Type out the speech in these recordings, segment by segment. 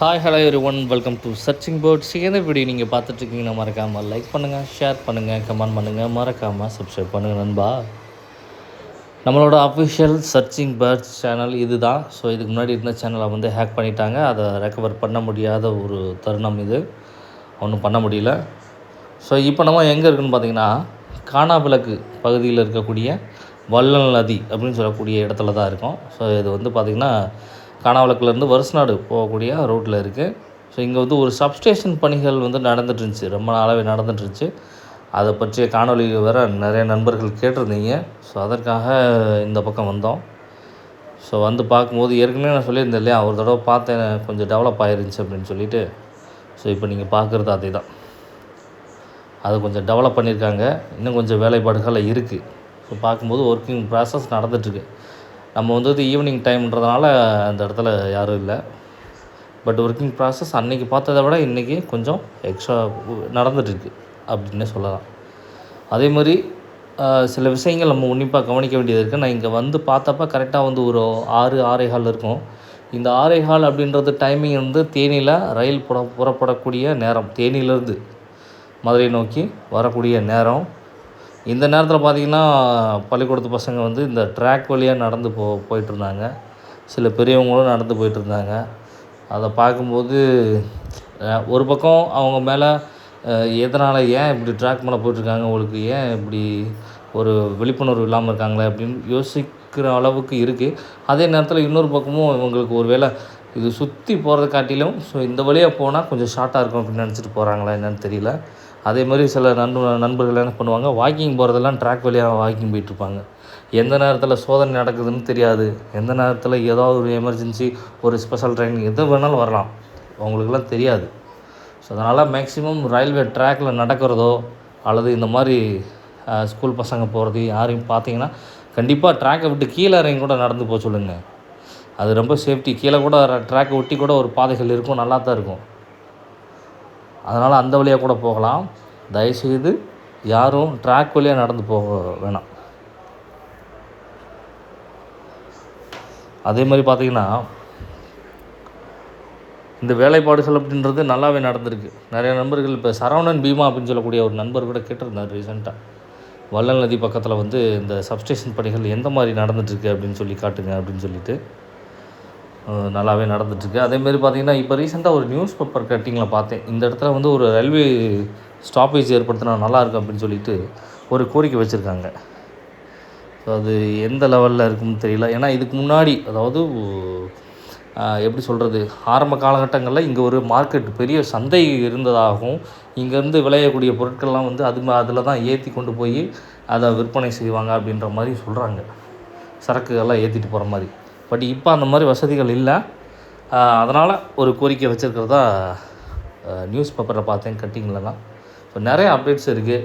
Hi hello everyone welcome to searching ports. எந்த video நீங்கள் பார்த்துட்ருக்கீங்கன்னா மறக்காமல் லைக் பண்ணுங்கள், ஷேர் பண்ணுங்கள், கமெண்ட் பண்ணுங்கள், மறக்காமல் சப்ஸ்கிரைப் பண்ணுங்கள் நண்பா. நம்மளோட அஃபிஷியல் சர்ச்சிங் பேர்ட்ஸ் சேனல் இது தான். ஸோ இதுக்கு முன்னாடி இருந்த சேனலை வந்து ஹேக் பண்ணிட்டாங்க. அதை ரெக்கவர் பண்ண முடியாத ஒரு தருணம் இது. ஒன்றும் பண்ண முடியல. ஸோ இப்போ நம்ம எங்கே இருக்குதுன்னு பார்த்தீங்கன்னா, கானாவிளக்கு பகுதியில் இருக்கக்கூடிய வள்ளல் நதி அப்படின்னு சொல்லக்கூடிய இடத்துல தான் இருக்கோம். ஸோ இது வந்து பார்த்திங்கன்னா கானாவிளக்குலேருந்து வருசநாடு போகக்கூடிய ரோட்டில் இருக்குது. ஸோ இங்கே வந்து ஒரு சப்ஸ்டேஷன் பணிகள் வந்து நடந்துட்டுருந்துச்சு, ரொம்ப நாளாகவே நடந்துட்டுருந்துச்சு. அதை பற்றிய காணொலி வேறு நிறைய நண்பர்கள் கேட்டிருந்தீங்க. ஸோ அதற்காக இந்த பக்கம் வந்தோம். ஸோ வந்து பார்க்கும்போது ஏற்கனவே நான் சொல்லியிருந்தேன் இல்லையா, ஒரு தடவை பார்த்தேன், கொஞ்சம் டெவலப் ஆகிருந்துச்சு அப்படின்னு சொல்லிட்டு. ஸோ இப்போ நீங்கள் பார்க்குறது அதே தான். அதை கொஞ்சம் டெவலப் பண்ணியிருக்காங்க. இன்னும் கொஞ்சம் வேலைப்பாடுகள் இருக்குது. ஸோ பார்க்கும்போது ஒர்க்கிங் ப்ராசஸ் நடந்துகிட்ருக்கு. நம்ம வந்து ஈவினிங் டைம்ன்றதுனால அந்த இடத்துல யாரும் இல்லை. பட் ஒர்க்கிங் ப்ராசஸ் அன்றைக்கி பார்த்ததை விட இன்றைக்கி கொஞ்சம் எக்ஸ்ட்ரா நடந்துகிட்ருக்கு அப்படின்னே சொல்லலாம். அதே மாதிரி சில விஷயங்கள் நம்ம உன்னிப்பாக கவனிக்க வேண்டியது இருக்குது. நான் இங்கே வந்து பார்த்தப்ப கரெக்டாக வந்து ஒரு 6:15 இருக்கும். இந்த 6:15 அப்படின்றது டைமிங் வந்து தேனியில் ரயில் புறப்படக்கூடிய நேரம், தேனியிலேருந்து மதுரை நோக்கி வரக்கூடிய நேரம். இந்த நேரத்தில் பார்த்திங்கன்னா பள்ளிக்கூடத்து பசங்க வந்து இந்த ட்ராக் வழியாக நடந்து போயிட்டுருந்தாங்க. சில பெரியவங்களும் நடந்து போயிட்டுருந்தாங்க. அதை பார்க்கும்போது ஒரு பக்கம் அவங்க மேலே எதனால், ஏன் இப்படி ட்ராக் மேலே போயிட்டுருக்காங்க, உங்களுக்கு ஏன் இப்படி ஒரு விழிப்புணர்வு இல்லாமல் இருக்காங்களே அப்படின்னு யோசிக்கிற அளவுக்கு இருக்குது. அதே நேரத்தில் இன்னொரு பக்கமும் இவங்களுக்கு ஒரு வேளை இது சுற்றி போகிறத காட்டிலும் ஸோ இந்த வழியாக போனால் கொஞ்சம் ஷார்ட்டாக இருக்கும் அப்படின்னு நினச்சிட்டு போகிறாங்களா என்னென்னு தெரியல. அதே மாதிரி சில நண்பர்கள் என்ன பண்ணுவாங்க, வாக்கிங் போகிறதெல்லாம் ட்ராக் வழியாக வாக்கிங் போயிட்டுருப்பாங்க. எந்த நேரத்தில் சோதனை நடக்குதுன்னு தெரியாது. எந்த நேரத்தில் ஏதாவது ஒரு எமர்ஜென்சி, ஒரு ஸ்பெஷல் ட்ரெயின் எது வேணாலும் வரலாம், அவங்களுக்குலாம் தெரியாது. ஸோ அதனால் மேக்ஸிமம் ரயில்வே ட்ராக்கில் நடக்கிறதோ அல்லது இந்த மாதிரி ஸ்கூல் பசங்க போகிறது யாரையும் பார்த்தீங்கன்னா கண்டிப்பாக ட்ராக்கை விட்டு கீழே இறங்கி கூட நடந்து போக சொல்லுங்கள். அது ரொம்ப சேஃப்டி. கீழே கூட ட்ராக்கை ஒட்டி கூட ஒரு பாதைகள் இருக்கும், நல்லா தான் இருக்கும். அதனால் அந்த வழியாக கூட போகலாம். தயவுசெய்து யாரும் ட்ராக் வழியாக நடந்து போக வேணாம். அதே மாதிரி பார்த்திங்கன்னா இந்த வேலைப்பாடுகள் அப்படின்றது நல்லாவே நடந்திருக்கு. நிறைய நண்பர்கள் இப்போ சரவணன் பீமா அப்படின்னு சொல்லக்கூடிய ஒரு நண்பர் கூட கேட்டிருந்தார் ரீசெண்டாக, வள்ளல் நதி பக்கத்தில் வந்து இந்த சப்ஸ்டேஷன் பணிகள் எந்த மாதிரி நடந்துகிட்ருக்கு அப்படின்னு சொல்லி காட்டுங்க அப்படின்னு சொல்லிட்டு. நல்லாவே நடந்துகிட்ருக்கு. அதேமாரி பார்த்திங்கன்னா இப்போ ரீசெண்டாக ஒரு நியூஸ் பேப்பர் கட்டிங்கில் பார்த்தேன், இந்த இடத்துல வந்து ஒரு ரயில்வே ஸ்டாப்பேஜ் ஏற்படுத்தினா நல்லாயிருக்கும் அப்படின்னு சொல்லிட்டு ஒரு கோரிக்கை வச்சுருக்காங்க. ஸோ அது எந்த லெவலில் இருக்குன்னு தெரியல. ஏன்னா இதுக்கு முன்னாடி, அதாவது எப்படி சொல்கிறது, ஆரம்ப காலகட்டங்களில் இங்கே ஒரு மார்க்கெட், பெரிய சந்தை இருந்ததாகவும், இங்கேருந்து விளையக்கூடிய பொருட்கள்லாம் வந்து அதில் தான் ஏற்றி கொண்டு போய் அதை விற்பனை செய்வாங்க அப்படின்ற மாதிரி சொல்கிறாங்க, சரக்குகள்லாம் ஏற்றிட்டு போகிற மாதிரி. பட் இப்போ அந்த மாதிரி வசதிகள் இல்லை. அதனால் ஒரு கோரிக்கை வச்சுருக்கிறதா நியூஸ் பேப்பரில் பார்த்தேன் கட்டிங்லலாம். ஸோ நிறைய அப்டேட்ஸ் இருக்குது.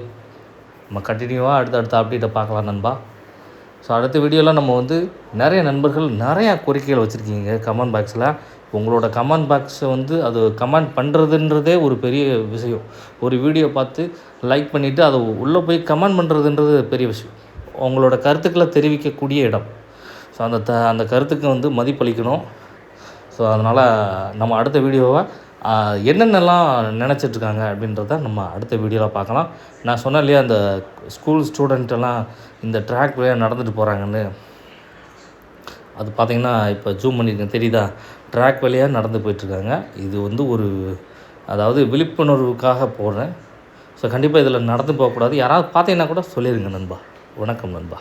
நம்ம கண்டினியூவாக அடுத்த அப்டேட்டை பார்க்கலாம் நண்பா. ஸோ அடுத்த வீடியோவில் நம்ம வந்து நிறைய நண்பர்கள் நிறையா கோரிக்கைகள் வச்சுருக்கீங்க கமெண்ட் பாக்ஸில். உங்களோட கமெண்ட் பாக்ஸை வந்து அது கமெண்ட் பண்ணுறதுன்றதே ஒரு பெரிய விஷயம். ஒரு வீடியோ பார்த்து லைக் பண்ணிவிட்டு அதை உள்ளே போய் கமெண்ட் பண்ணுறதுன்றது பெரிய விஷயம். உங்களோட கருத்துக்களை தெரிவிக்கக்கூடிய இடம். ஸோ அந்த கருத்துக்கு வந்து மதிப்பளிக்கணும். ஸோ அதனால் நம்ம அடுத்த வீடியோவை என்னென்னலாம் நினச்சிட்ருக்காங்க அப்படின்றத நம்ம அடுத்த வீடியோவில் பார்க்கலாம். நான் சொன்னேன் இல்லையா, அந்த ஸ்கூல் ஸ்டூடெண்ட்டெல்லாம் இந்த ட்ராக் வழியாக நடந்துட்டு போகிறாங்கன்னு. அது பார்த்திங்கன்னா இப்போ ஜூம் பண்ணியிருக்கேன், தெரியுதா, ட்ராக் வழியாக நடந்து போயிட்டுருக்காங்க. இது வந்து ஒரு, அதாவது விழிப்புணர்வுக்காக போடுறேன். ஸோ கண்டிப்பாக இதில் நடந்து போகக்கூடாது. யாராவது பார்த்தீங்கன்னா கூட சொல்லிடுங்க நண்பா. வணக்கம் நண்பா.